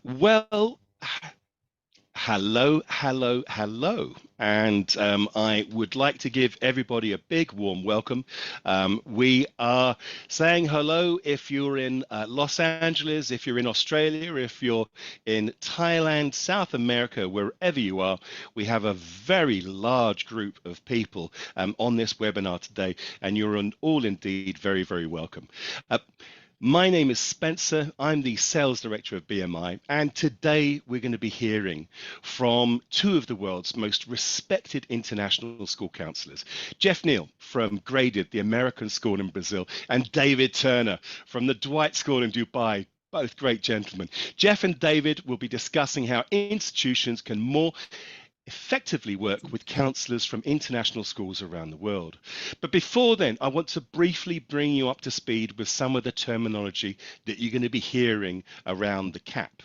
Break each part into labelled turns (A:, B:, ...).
A: Well, hello. And I would like to give everybody a big warm welcome. We are saying hello if you're in Los Angeles, if you're in Australia, if you're in Thailand, South America, wherever you are. We have a very large group of people on this webinar today, and you're all indeed very, very welcome. My name is Spencer. I'm the sales director of BMI, and today we're going to be hearing from two of the world's most respected international school counselors, Jeff Neal from Graded, the American school in Brazil, and David Turner from the Dwight School in Dubai. Both great gentlemen. Jeff and David will be discussing how institutions can more effectively work with counsellors from international schools around the world. But before then, I want to briefly bring you up to speed with some of the terminology that you're going to be hearing around the CAP.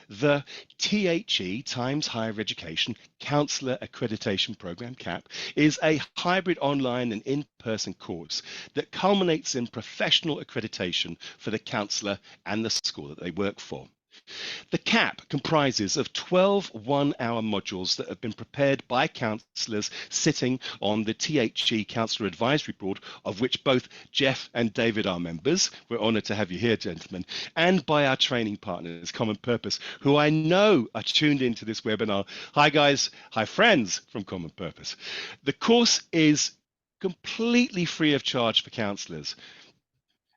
A: The THE, Times Higher Education Counsellor Accreditation Program, CAP, is a hybrid online and in-person course that culminates in professional accreditation for the counsellor and the school that they work for. The CAP comprises of 12 one-hour modules that have been prepared by counsellors sitting on the THE Counsellor Advisory Board, of which both Jeff and David are members. We're honoured to have you here, gentlemen, and by our training partners, Common Purpose, who I know are tuned into this webinar. Hi guys, hi friends from Common Purpose. The course is completely free of charge for counsellors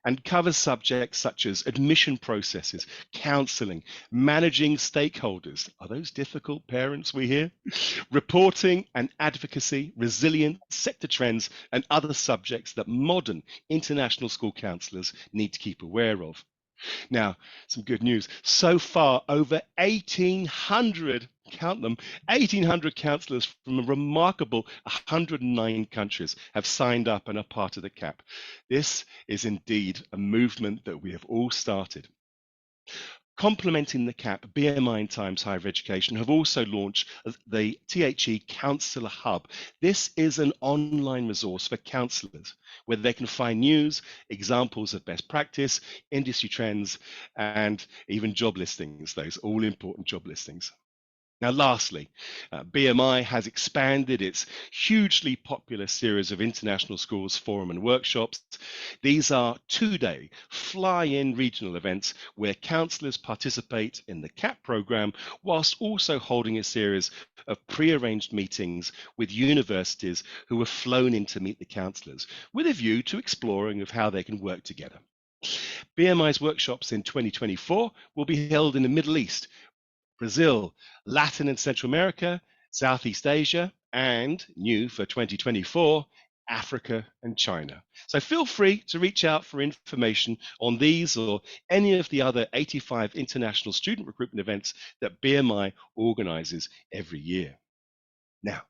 A: and covers subjects such as admission processes, counselling, managing stakeholders. Are those difficult parents we hear? Reporting and advocacy, resilience, sector trends, and other subjects that modern international school counsellors need to keep aware of. Now, some good news. So far, over 1,800, count them, 1,800 counsellors from a remarkable 109 countries have signed up and are part of the CAP. This is indeed a movement that we have all started. Complementing the CAP, BMI and Times Higher Education have also launched the THE Counsellor Hub. This is an online resource for counsellors where they can find news, examples of best practice, industry trends, and even job listings, those all important job listings. Now, lastly, BMI has expanded its hugely popular series of international schools forum and workshops. These are two-day fly-in regional events where counsellors participate in the CAP program whilst also holding a series of pre-arranged meetings with universities who have flown in to meet the counsellors with a view to exploring of how they can work together. BMI's workshops in 2024 will be held in the Middle East, Brazil, Latin and Central America, Southeast Asia, and new for 2024, Africa and China. So feel free to reach out for information on these or any of the other 85 international student recruitment events that BMI organizes every year. Now,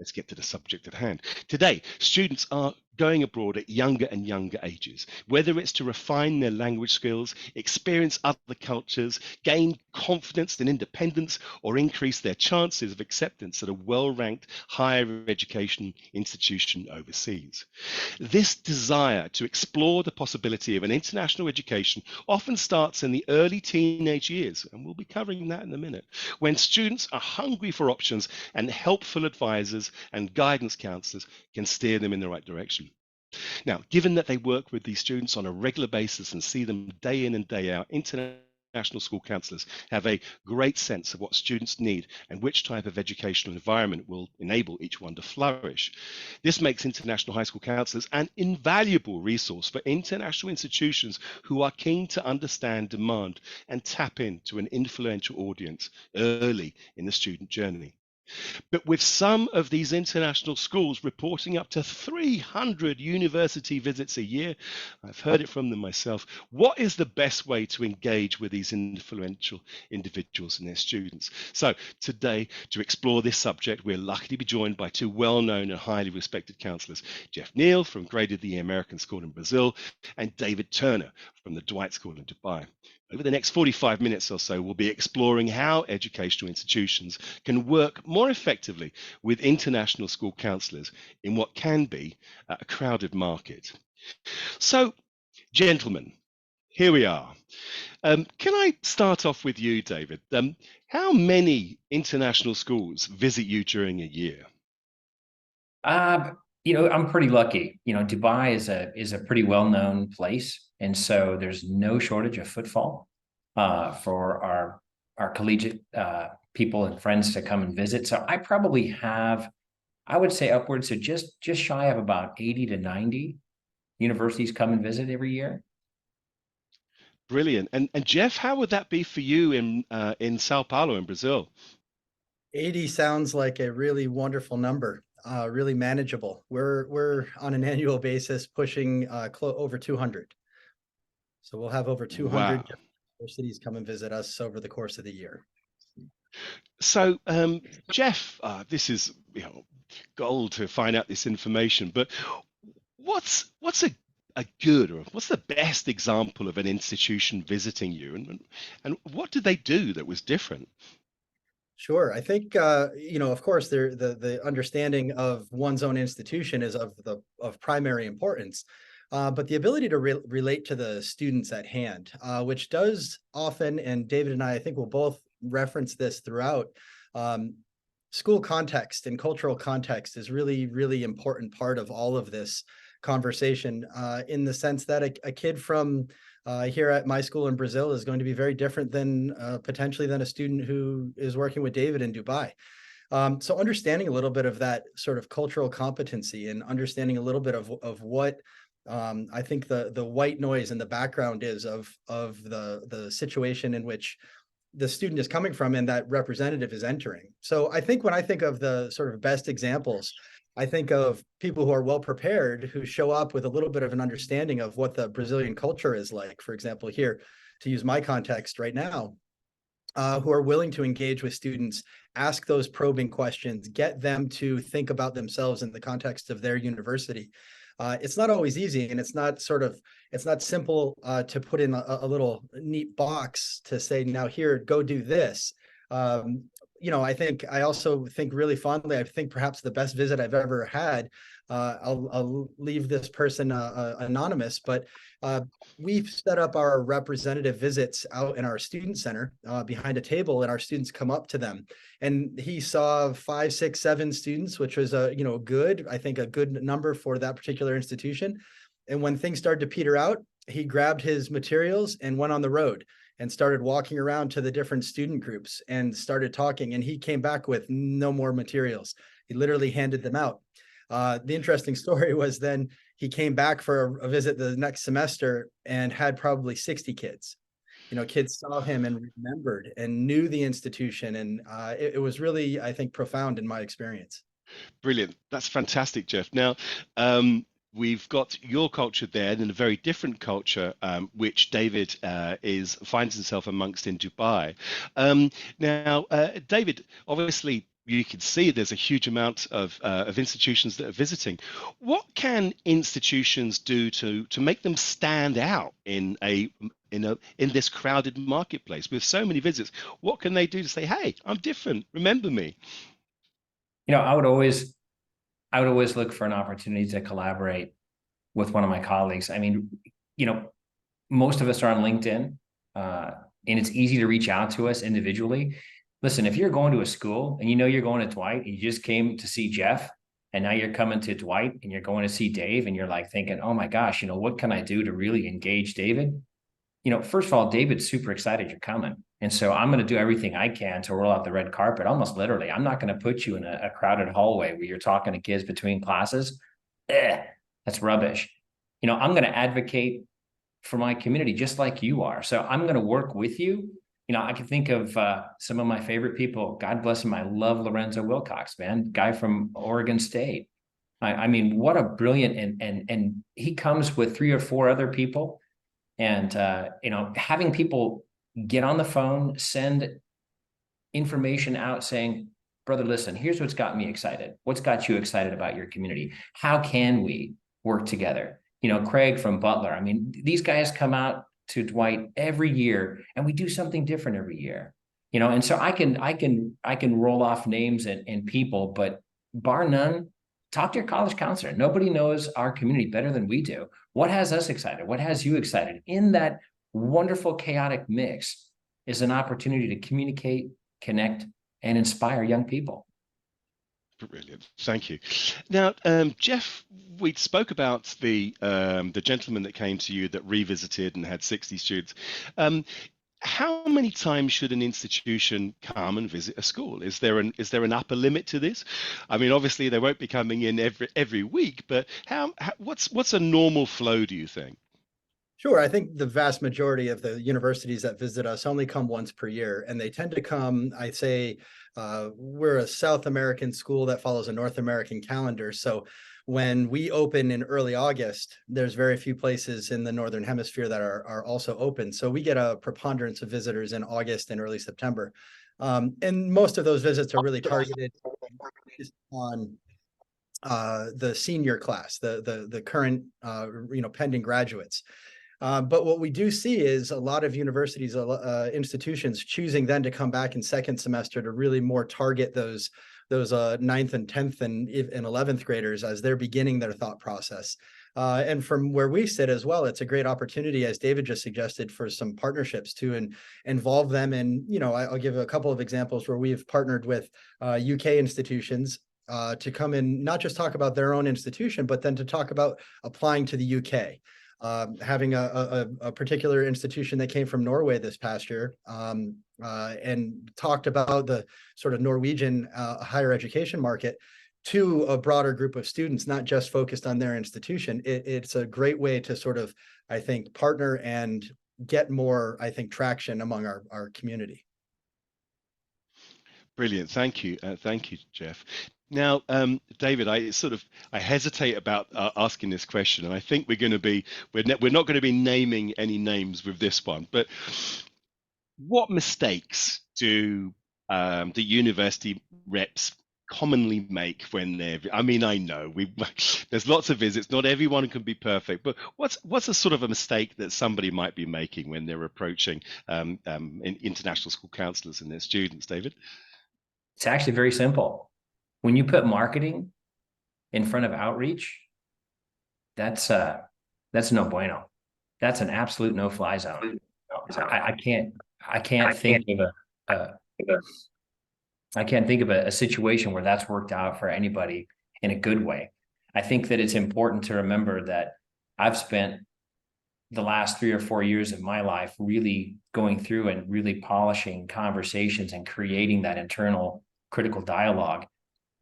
A: let's get to the subject at hand. Today, students are going abroad at younger and younger ages, whether it's to refine their language skills, experience other cultures, gain confidence and independence, or increase their chances of acceptance at a well-ranked higher education institution overseas. This desire to explore the possibility of an international education often starts in the early teenage years, and we'll be covering that in a minute, when students are hungry for options and helpful advisors and guidance counselors can steer them in the right direction. Now, given that they work with these students on a regular basis and see them day in and day out, international school counsellors have a great sense of what students need and which type of educational environment will enable each one to flourish. This makes international high school counsellors an invaluable resource for international institutions who are keen to understand demand and tap into an influential audience early in the student journey. But with some of these international schools reporting up to 300 university visits a year, I've heard it from them myself, what is the best way to engage with these influential individuals and their students? So today, to explore this subject, we're lucky to be joined by two well-known and highly respected counsellors, Jeff Neal from Graded, the American School in Brazil, and David Turner from the Dwight School in Dubai. Over the next 45 minutes or so, we'll be exploring how educational institutions can work more effectively with international school counsellors in what can be a crowded market. So, gentlemen, Here we are. Can I start off with you, David? How many international schools visit you during a year?
B: Uh, I'm pretty lucky. Dubai is a pretty well-known place, and so there's no shortage of footfall for our collegiate people and friends to come and visit. So I probably have, I would say, upwards of just shy of about 80 to 90 universities come and visit every year.
A: Brilliant. And Jeff, how would that be for you in Sao Paulo in Brazil?
C: 80 sounds like a really wonderful number, really manageable. We're on an annual basis pushing over 200. So we'll have over 200
A: Wow.
C: universities come and visit us over the course of the year.
A: So, Jeff, this is gold to find out this information. But what's a good or what's the best example of an institution visiting you, and what did they do that was different?
C: Sure. I think of course, the understanding of one's own institution is of primary importance, but the ability to relate to the students at hand, which does often, and David and I think we'll both reference this throughout. Um, School context and cultural context is really, really important part of all of this conversation, in the sense that a kid from here at my school in Brazil is going to be very different than potentially than a student who is working with David in Dubai. So understanding a little bit of that sort of cultural competency and understanding a little bit of what I think the white noise in the background is of the situation in which the student is coming from and that representative is entering. So I think when I think of the sort of best examples, I think of people who are well prepared, who show up with a little bit of an understanding of what the Brazilian culture is like. For example, here, to use my context right now, who are willing to engage with students, ask those probing questions, get them to think about themselves in the context of their university. It's not always easy, and it's not simple to put in a little neat box to say, now here, go do this. I also think really fondly, I think perhaps the best visit I've ever had, I'll leave this person anonymous, but we've set up our representative visits out in our student center behind a table, and our students come up to them. And he saw 5, 6, 7 students, which was a good number for that particular institution. And when things started to peter out, he grabbed his materials and went on the road and started walking around to the different student groups and started talking. And he came back with no more materials. He literally handed them out. The interesting story was then he came back for a visit the next semester and had probably 60 kids. Kids saw him and remembered and knew the institution. And it was really, I think, profound in my experience.
A: Brilliant. That's fantastic, Jeff. Now, we've got your culture there and a very different culture, which David finds himself amongst in Dubai. Now, David, obviously, you can see there's a huge amount of institutions that are visiting. What can institutions do to make them stand out in this crowded marketplace with so many visits? What can they do to say, "Hey, I'm different. Remember me"?
B: I would always look for an opportunity to collaborate with one of my colleagues. I mean, most of us are on LinkedIn, and it's easy to reach out to us individually. Listen, if you're going to a school and you're going to Dwight, and you just came to see Jeff, and now you're coming to Dwight and you're going to see Dave, and you're like thinking, oh my gosh, what can I do to really engage David? First of all, David's super excited you're coming. And so I'm going to do everything I can to roll out the red carpet, almost literally. I'm not going to put you in a crowded hallway where you're talking to kids between classes. That's rubbish. I'm going to advocate for my community just like you are. So I'm going to work with you. I can think of some of my favorite people. God bless him. I love Lorenzo Wilcox, man, guy from Oregon State. I mean, what a brilliant, and he comes with 3 or 4 other people. And, having people get on the phone, send information out saying, brother, listen, here's what's got me excited. What's got you excited about your community? How can we work together? Craig from Butler. I mean, these guys come out to Dwight every year, and we do something different every year. And so I can roll off names and people, but bar none, talk to your college counselor. Nobody knows our community better than we do. What has us excited? What has you excited? In that wonderful, chaotic mix is an opportunity to communicate, connect, and inspire young people.
A: Brilliant, thank you. Now, Jeff, we spoke about the gentleman that came to you that revisited and had 60 students. How many times should an institution come and visit a school? Is there an upper limit to this? I mean, obviously they won't be coming in every week, but what's a normal flow, do you think?
C: Sure. I think the vast majority of the universities that visit us only come once per year, and they tend to come, I'd say, we're a South American school that follows a North American calendar. So when we open in early August, there's very few places in the Northern Hemisphere that are also open. So we get a preponderance of visitors in August and early September. And most of those visits are really targeted on the senior class, the current pending graduates. But what we do see is a lot of universities, institutions choosing then to come back in second semester to really more target those ninth and 10th and 11th graders as they're beginning their thought process. And from where we sit as well, it's a great opportunity, as David just suggested, for some partnerships to involve them in, I'll give a couple of examples where we've partnered with UK institutions to come in, not just talk about their own institution, but then to talk about applying to the UK. Having a particular institution that came from Norway this past year and talked about the sort of Norwegian higher education market to a broader group of students, not just focused on their institution. It's a great way to sort of, I think, partner and get more, I think, traction among our community.
A: Brilliant. Thank you. Thank you, Jeff. Now, David, I hesitate about asking this question, and I think we're not going to be naming any names with this one. But what mistakes do the university reps commonly make when they're? I mean, I know there's lots of visits. Not everyone can be perfect, but what's a sort of a mistake that somebody might be making when they're approaching international school counselors and their students, David?
B: It's actually very simple. When you put marketing in front of outreach, that's no bueno. That's an absolute no-fly zone. I can't think of a situation where that's worked out for anybody in a good way. I think that it's important to remember that I've spent the last 3 or 4 years of my life really going through and really polishing conversations and creating that internal critical dialogue,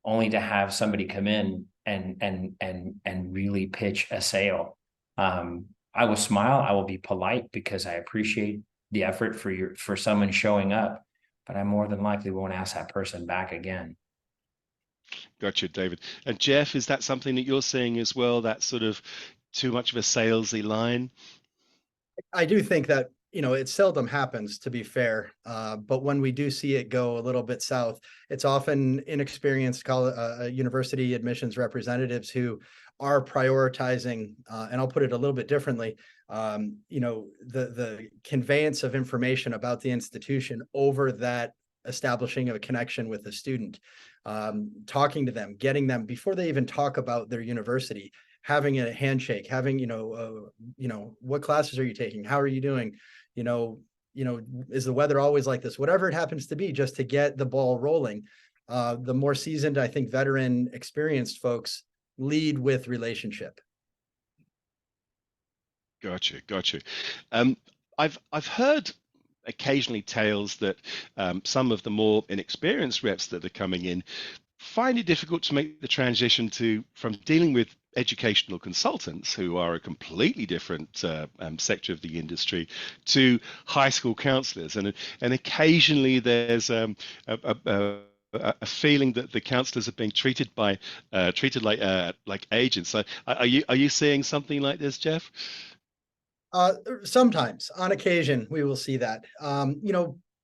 B: only to have somebody come in and really pitch a sale. I will smile, I will be polite because I appreciate the effort for someone showing up, but I more than likely won't ask that person back again.
A: Gotcha, David. And Jeff, is that something that you're seeing as well? That sort of too much of a salesy line?
C: I do think that, it seldom happens, to be fair. But when we do see it go a little bit south, it's often inexperienced university admissions representatives who are prioritizing, and I'll put it a little bit differently, the conveyance of information about the institution over that establishing of a connection with the student, talking to them, getting them before they even talk about their university, having a handshake, having, what classes are you taking? How are you doing? Is the weather always like this? Whatever it happens to be, just to get the ball rolling. The more seasoned, I think, veteran, experienced folks lead with relationship.
A: Gotcha. I've heard occasionally tales that some of the more inexperienced reps that are coming in find it difficult to make the transition from dealing with educational consultants, who are a completely different sector of the industry, to high school counselors, and occasionally there's a feeling that the counselors are being treated like agents. So are you seeing something like this, Jeff?
C: Sometimes, on occasion, we will see that.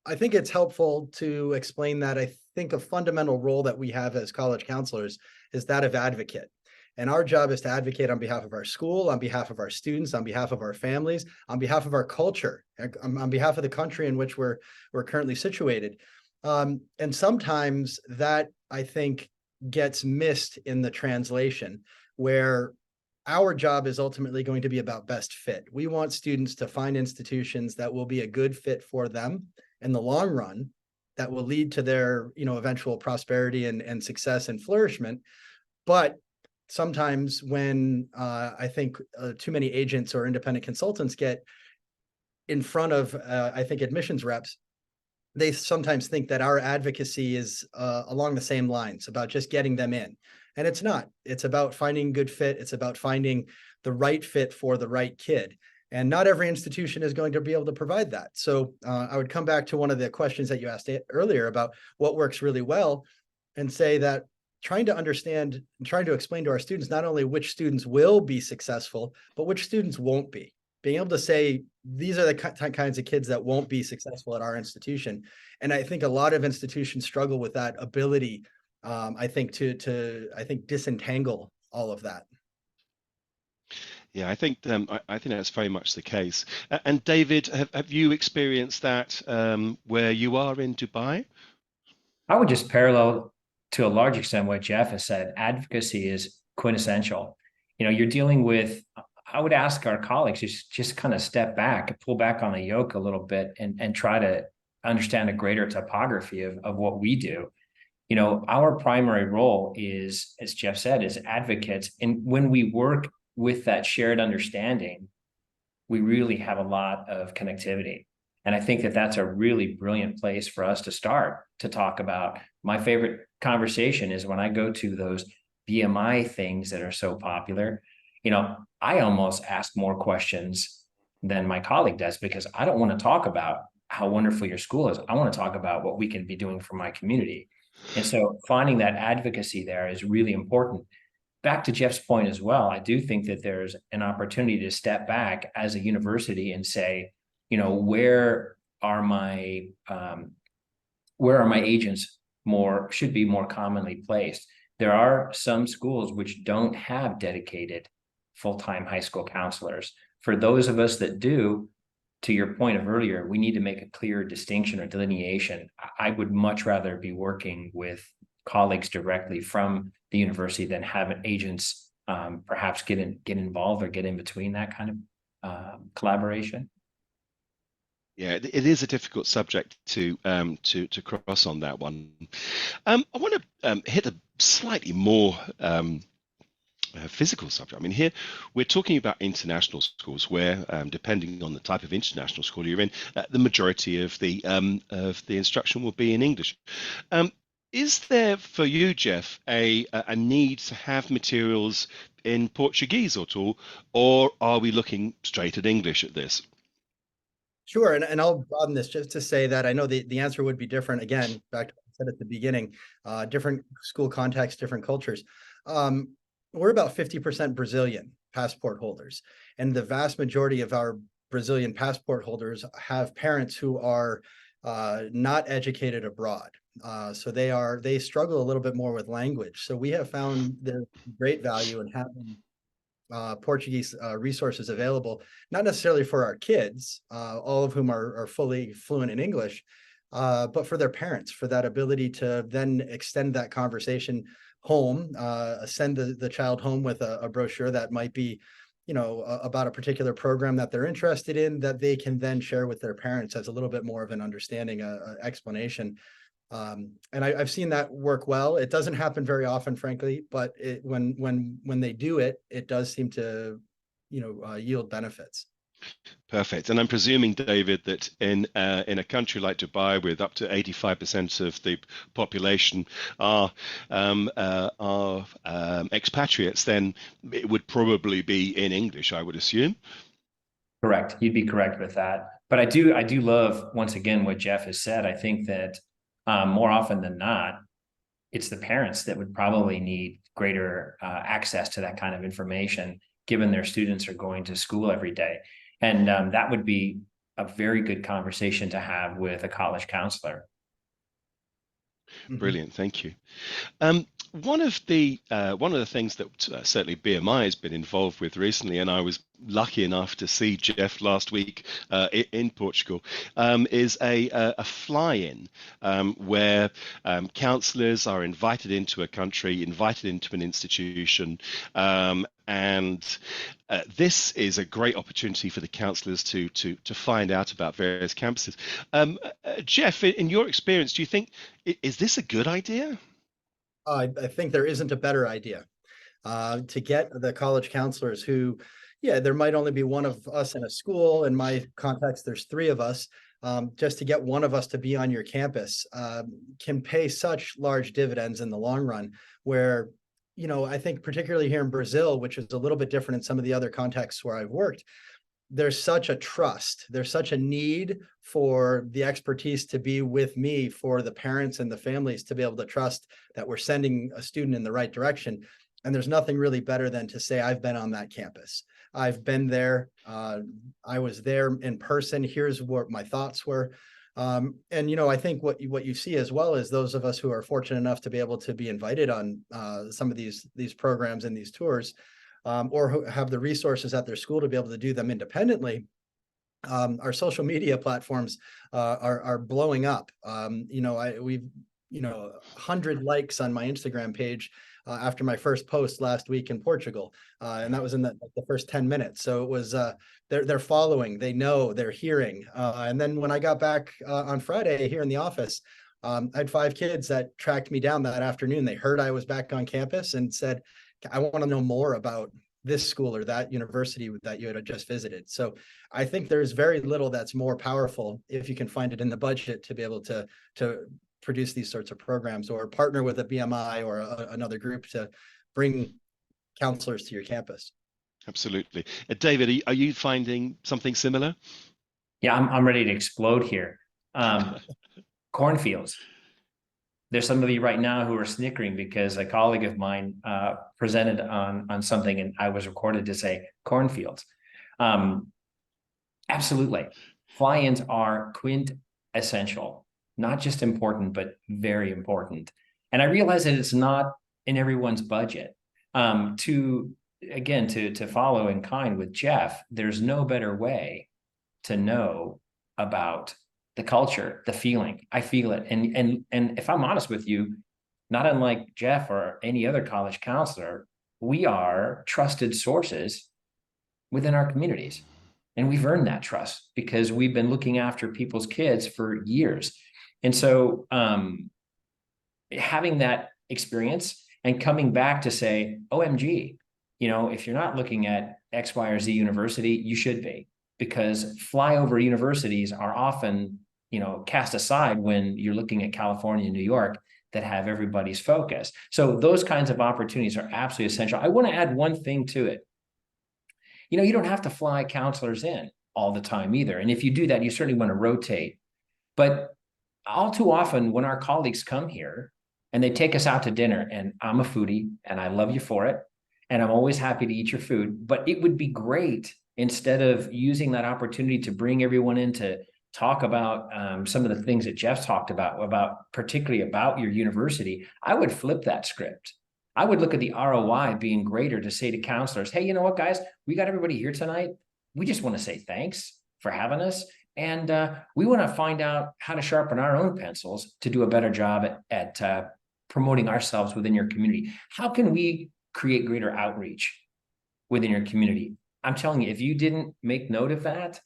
C: I think it's helpful to explain that I think a fundamental role that we have as college counselors is that of advocate. And our job is to advocate on behalf of our school, on behalf of our students, on behalf of our families, on behalf of our culture, on behalf of the country in which we're currently situated. And sometimes that, I think, gets missed in the translation, where our job is ultimately going to be about best fit. We want students to find institutions that will be a good fit for them in the long run, that will lead to their, eventual prosperity and success and flourishment. But sometimes when I think too many agents or independent consultants get in front of, I think, admissions reps, they sometimes think that our advocacy is along the same lines, about just getting them in. And it's not. It's about finding good fit. It's about finding the right fit for the right kid. And not every institution is going to be able to provide that. So I would come back to one of the questions that you asked earlier about what works really well, and say that trying to understand and trying to explain to our students not only which students will be successful, but which students won't be. Being able to say, these are the kinds of kids that won't be successful at our institution. And I think a lot of institutions struggle with that ability, I think, to disentangle all of that.
A: Yeah, I think that's very much the case. And David, have you experienced that where you are in Dubai?
B: I would just parallel to a large extent what Jeff has said. Advocacy is quintessential. You're dealing with, I would ask our colleagues just kind of step back, pull back on the yoke a little bit, and try to understand a greater topography of what we do. Our primary role is, as Jeff said, is advocates. And when we work with that shared understanding, we really have a lot of connectivity. And I think that that's a really brilliant place for us to start to talk about. My favorite conversation is when I go to those BMI things that are so popular. I almost ask more questions than my colleague does, because I don't want to talk about how wonderful your school is. I want to talk about what we can be doing for my community. And so finding that advocacy there is really important. Back to Jeff's point as well, I do think that there's an opportunity to step back as a university and say, where are my agents should be more commonly placed. There are some schools which don't have dedicated full-time high school counselors. For those of us that do, to your point of earlier, we need to make a clear distinction or delineation. I would much rather be working with colleagues directly from the university than have agents perhaps get involved or get in between that kind of collaboration.
A: Yeah, it is a difficult subject to cross on that one. I want to hit a slightly more physical subject. I mean, here we're talking about international schools, where, depending on the type of international school you're in, the majority of the instruction will be in English. Is there for you, Jeff, a need to have materials in Portuguese at all, or are we looking straight at English at this?
C: Sure, and I'll broaden this just to say that I know the answer would be different. Again, back to what I said at the beginning, different school contexts, different cultures. We're about 50% Brazilian passport holders, and the vast majority of our Brazilian passport holders have parents who are not educated abroad. So they struggle a little bit more with language. So we have found there's great value in having Portuguese resources available, not necessarily for our kids, all of whom are fully fluent in English, but for their parents, for that ability to then extend that conversation home, send the child home with a brochure that might be, about a particular program that they're interested in, that they can then share with their parents as a little bit more of an understanding, explanation. And I've seen that work well. It doesn't happen very often, frankly, but when they do it, it does seem to, yield benefits.
A: Perfect. And I'm presuming, David, that in a country like Dubai, with up to 85% of the population are expatriates, then it would probably be in English, I would assume.
B: Correct. You'd be correct with that. But I do love, once again, what Jeff has said. I think that more often than not, it's the parents that would probably need greater access to that kind of information, given their students are going to school every day. And that would be a very good conversation to have with a college counselor.
A: Brilliant. Thank you. one of the things that certainly BMI has been involved with recently, and I was lucky enough to see Jeff last week in Portugal, is a fly-in where counsellors are invited into a country, invited into an institution, and this is a great opportunity for the counsellors to find out about various campuses. Jeff, in your experience, do you think is this a good idea?
C: I think there isn't a better idea to get the college counselors who, yeah, there might only be one of us in a school. In my context, there's three of us. Just to get one of us to be on your campus can pay such large dividends in the long run, where, you know, I think particularly here in Brazil, which is a little bit different in some of the other contexts where I've worked, there's such a trust, there's such a need for the expertise to be with me, for the parents and the families to be able to trust that we're sending a student in the right direction. And there's nothing really better than to say, I've been on that campus. I've been there. I was there in person. Here's what my thoughts were. And, you know, I think what you see as well is those of us who are fortunate enough to be able to be invited on some of these programs and these tours, or who have the resources at their school to be able to do them independently. Our social media platforms are blowing up. We've 100 likes on my Instagram page after my first post last week in Portugal, and that was in the first 10 minutes. So it was they're following, they know, they're hearing. And then when I got back on Friday here in the office, I had 5 kids that tracked me down that afternoon. They heard I was back on campus and said, I want to know more about this school or that university that you had just visited. So I think there's very little that's more powerful if you can find it in the budget to be able to produce these sorts of programs, or partner with a BMI or another group to bring counselors to your campus.
A: Absolutely. David, are you finding something similar?
B: Yeah, I'm ready to explode here. Cornfields. There's some of you right now who are snickering because a colleague of mine presented on something, and I was recorded to say cornfields. Absolutely. Fly-ins are quintessential, not just important, but very important. And I realize that it's not in everyone's budget. To follow in kind with Jeff, there's no better way to know about the culture, the feeling. I feel it. And if I'm honest with you, not unlike Jeff or any other college counselor, we are trusted sources within our communities. And we've earned that trust because we've been looking after people's kids for years. And so having that experience and coming back to say, OMG, if you're not looking at X, Y, or Z university, you should be. Because flyover universities are often, cast aside when you're looking at California and New York that have everybody's focus. So those kinds of opportunities are absolutely essential. I want to add one thing to it. You don't have to fly counselors in all the time either. And if you do that, you certainly want to rotate. But all too often when our colleagues come here and they take us out to dinner, and I'm a foodie and I love you for it, and I'm always happy to eat your food, but it would be great, instead of using that opportunity to bring everyone in to talk about some of the things that Jeff talked about particularly about your university, I would flip that script. I would look at the ROI being greater to say to counselors, hey, you know what, guys, we got everybody here tonight. We just want to say thanks for having us. And we want to find out how to sharpen our own pencils to do a better job at promoting ourselves within your community. How can we create greater outreach within your community? I'm telling you, if you didn't make note of that,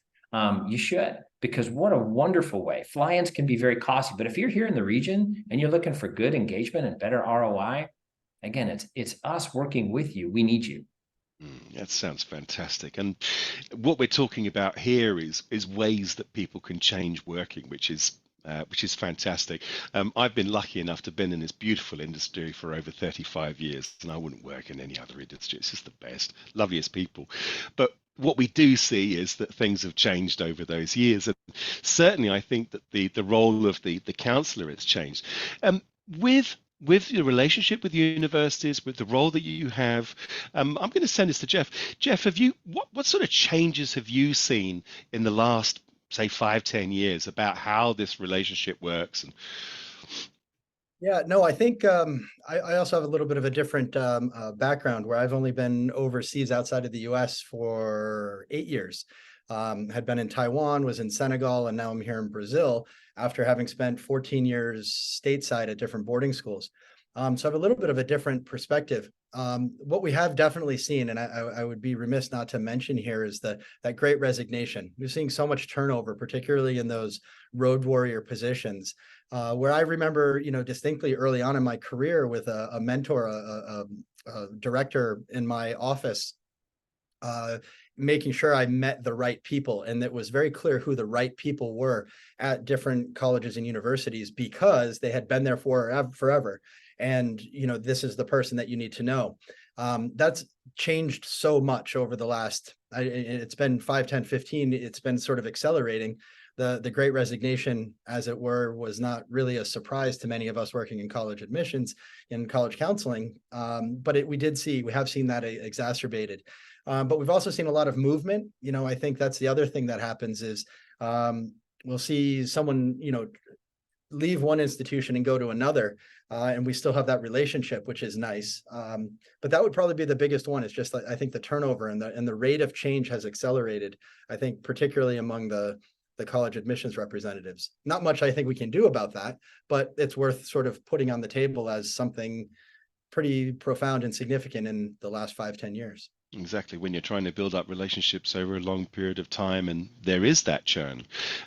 B: you should, because what a wonderful way. Fly-ins can be very costly, but if you're here in the region and you're looking for good engagement and better ROI, again, it's us working with you. We need you.
A: That sounds fantastic. And what we're talking about here is ways that people can change working, which is fantastic. I've been lucky enough to have been in this beautiful industry for over 35 years, and I wouldn't work in any other industry. It's just the best, loveliest people. But what we do see is that things have changed over those years, and certainly I think that the role of the counsellor has changed. With your relationship with universities, with the role that you have, I'm going to send this to Jeff. Jeff, what sort of changes have you seen in the last, say, 5-10 years about how this relationship works? And
C: Yeah, no, I think I also have a little bit of a different background where I've only been overseas outside of the US for 8 years. Had been in Taiwan, was in Senegal, and now I'm here in Brazil after having spent 14 years stateside at different boarding schools. So I have a little bit of a different perspective. What we have definitely seen, and I would be remiss not to mention here, is that great resignation. We're seeing so much turnover, particularly in those road warrior positions. Where I remember, distinctly early on in my career with a mentor, a director in my office, uh, making sure I met the right people, and it was very clear who the right people were at different colleges and universities because they had been there for forever. And this is the person that you need to know. That's changed so much over the last. It's been 5, 10, 15. It's been sort of accelerating. The Great Resignation, as it were, was not really a surprise to many of us working in college admissions, in college counseling. But we have seen that exacerbated. But we've also seen a lot of movement. I think that's the other thing that happens is we'll see someone, leave one institution and go to another, and we still have that relationship, which is nice. But that would probably be the biggest one. It's just like, I think the turnover and the rate of change has accelerated. I think particularly among the college admissions representatives. Not much I think we can do about that, but it's worth sort of putting on the table as something pretty profound and significant in the last 5, 10 years.
A: Exactly, when you're trying to build up relationships over a long period of time, and there is that churn.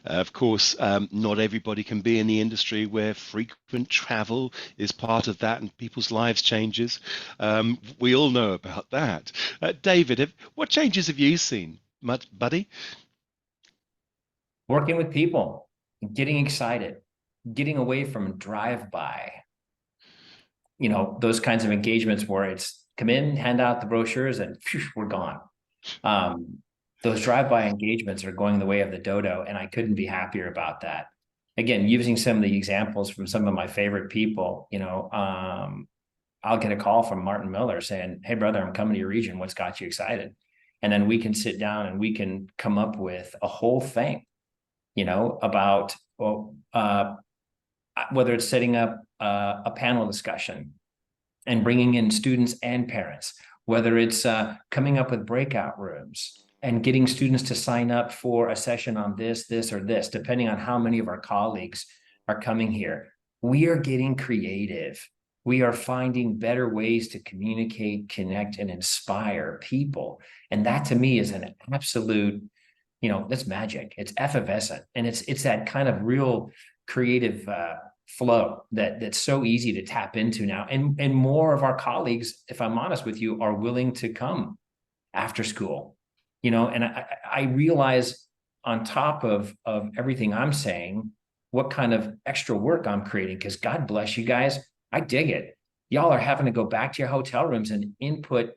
A: Of course, not everybody can be in the industry where frequent travel is part of that and people's lives changes. We all know about that. David, what changes have you seen, buddy?
B: Working with people, getting excited, getting away from drive-by, those kinds of engagements where it's come in, hand out the brochures, and phew, we're gone. Those drive-by engagements are going the way of the dodo, and I couldn't be happier about that. Again, using some of the examples from some of my favorite people, I'll get a call from Martin Miller saying, "Hey, brother, I'm coming to your region. What's got you excited?" And then we can sit down and we can come up with a whole thing, about whether it's setting up a panel discussion and bringing in students and parents, whether it's coming up with breakout rooms and getting students to sign up for a session on this, or this, depending on how many of our colleagues are coming here. We are getting creative. We are finding better ways to communicate, connect, and inspire people. And that to me is an absolute, that's magic. It's effervescent. And it's that kind of real creative flow that's so easy to tap into now. And more of our colleagues, if I'm honest with you, are willing to come after school. And I realize on top of everything I'm saying, what kind of extra work I'm creating, because God bless you guys, I dig it. Y'all are having to go back to your hotel rooms and input,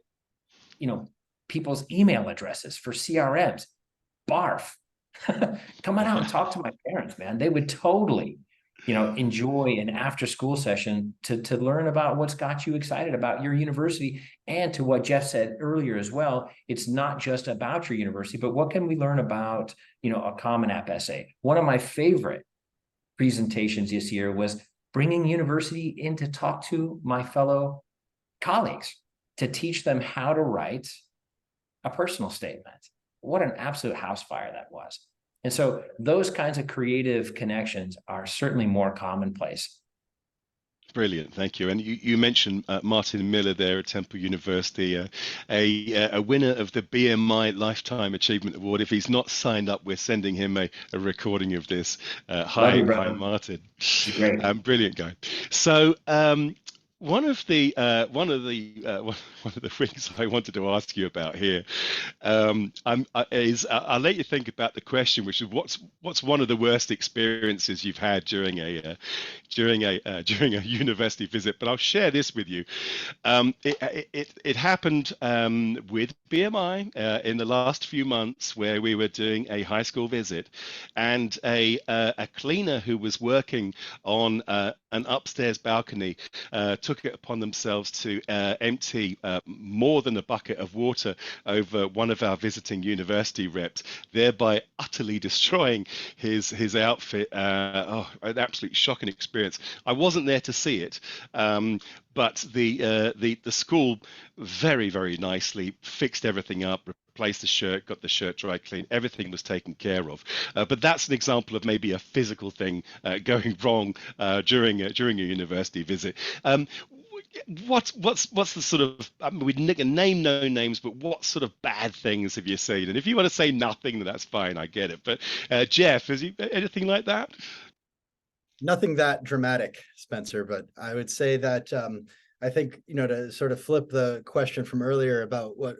B: people's email addresses for CRMs. Barf. Come on out and talk to my parents, man. They would totally, enjoy an after school session to learn about what's got you excited about your university. And to what Jeff said earlier as well, it's not just about your university, but what can we learn about, a Common App essay? One of my favorite presentations this year was bringing university in to talk to my fellow colleagues to teach them how to write a personal statement. What an absolute house fire that was. And so those kinds of creative connections are certainly more commonplace.
A: Brilliant, thank you. And you mentioned Martin Miller there at Temple University, a winner of the BMI Lifetime Achievement Award. If he's not signed up, we're sending him a recording of this. Hi, Martin.
B: Great.
A: Brilliant guy. So one of the things I wanted to ask you about here is I'll let you think about the question, which is what's one of the worst experiences you've had during a university visit. But I'll share this with you. It happened with BMI in the last few months, where we were doing a high school visit, and a cleaner who was working on an upstairs balcony took it upon themselves to empty more than a bucket of water over one of our visiting university reps, thereby utterly destroying his outfit. An absolute shocking experience experience. I wasn't there to see it, but the school very, very nicely fixed everything up, replaced the shirt, got the shirt dry clean, everything was taken care of. But that's an example of maybe a physical thing going wrong during a university visit. What's the sort of, I mean, we can name no names, but what sort of bad things have you seen? And if you want to say nothing, then that's fine, I get it. But Jeff, has you anything like that?
C: Nothing that dramatic, Spencer, but I would say that I think, to sort of flip the question from earlier about what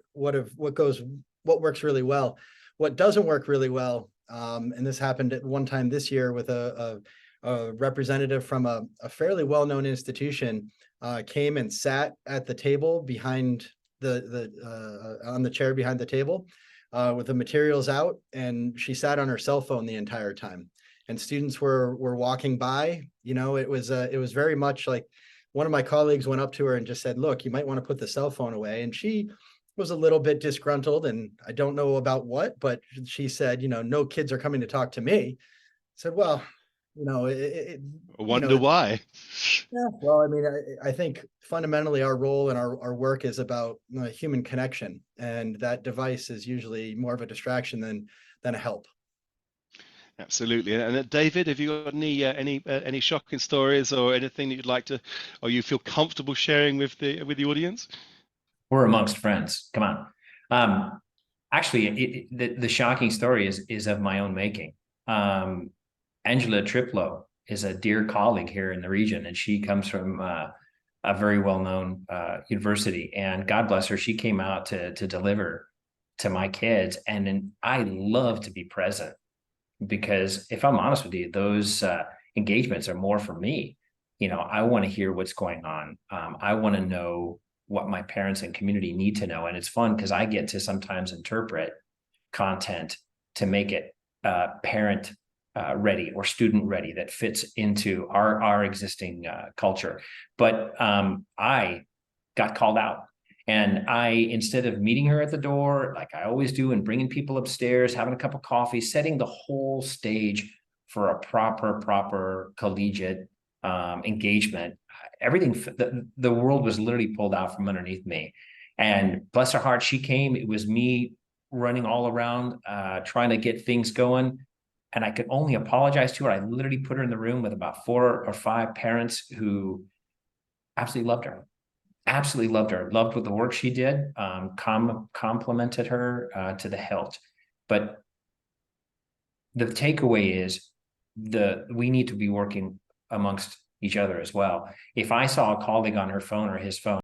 C: works really well, what doesn't work really well, and this happened at one time this year with a representative from a fairly well-known institution came and sat at the table behind on the chair behind the table with the materials out, and she sat on her cell phone the entire time. And students were walking by. It was very much like one of my colleagues went up to her and just said, "Look, you might want to put the cell phone away." And she was a little bit disgruntled, and I don't know about what, but she said, "No kids are coming to talk to me." I said, "Well,
A: I wonder why."
C: Yeah, well, I mean, I think fundamentally our role and our work is about human connection, and that device is usually more of a distraction than a help.
A: Absolutely. And David, have you got any shocking stories or anything that you'd like to, or you feel comfortable sharing with the audience?
B: We're amongst friends. Come on. Actually, the shocking story is of my own making. Angela Triplo is a dear colleague here in the region, and she comes from a very well-known university. And God bless her, she came out to deliver to my kids, and I love to be present. Because if I'm honest with you, those engagements are more for me. I want to hear what's going on. I want to know what my parents and community need to know. And it's fun because I get to sometimes interpret content to make it parent ready or student ready that fits into our existing culture. But I got called out. And instead of meeting her at the door, like I always do, and bringing people upstairs, having a cup of coffee, setting the whole stage for a proper collegiate engagement, everything, the world was literally pulled out from underneath me. And bless her heart, she came. It was me running all around, trying to get things going. And I could only apologize to her. I literally put her in the room with about 4 or 5 parents who absolutely loved her. Absolutely loved her, loved what the work she did, complimented her to the hilt. But the takeaway is we need to be working amongst each other as well. If I saw a colleague on her phone or his phone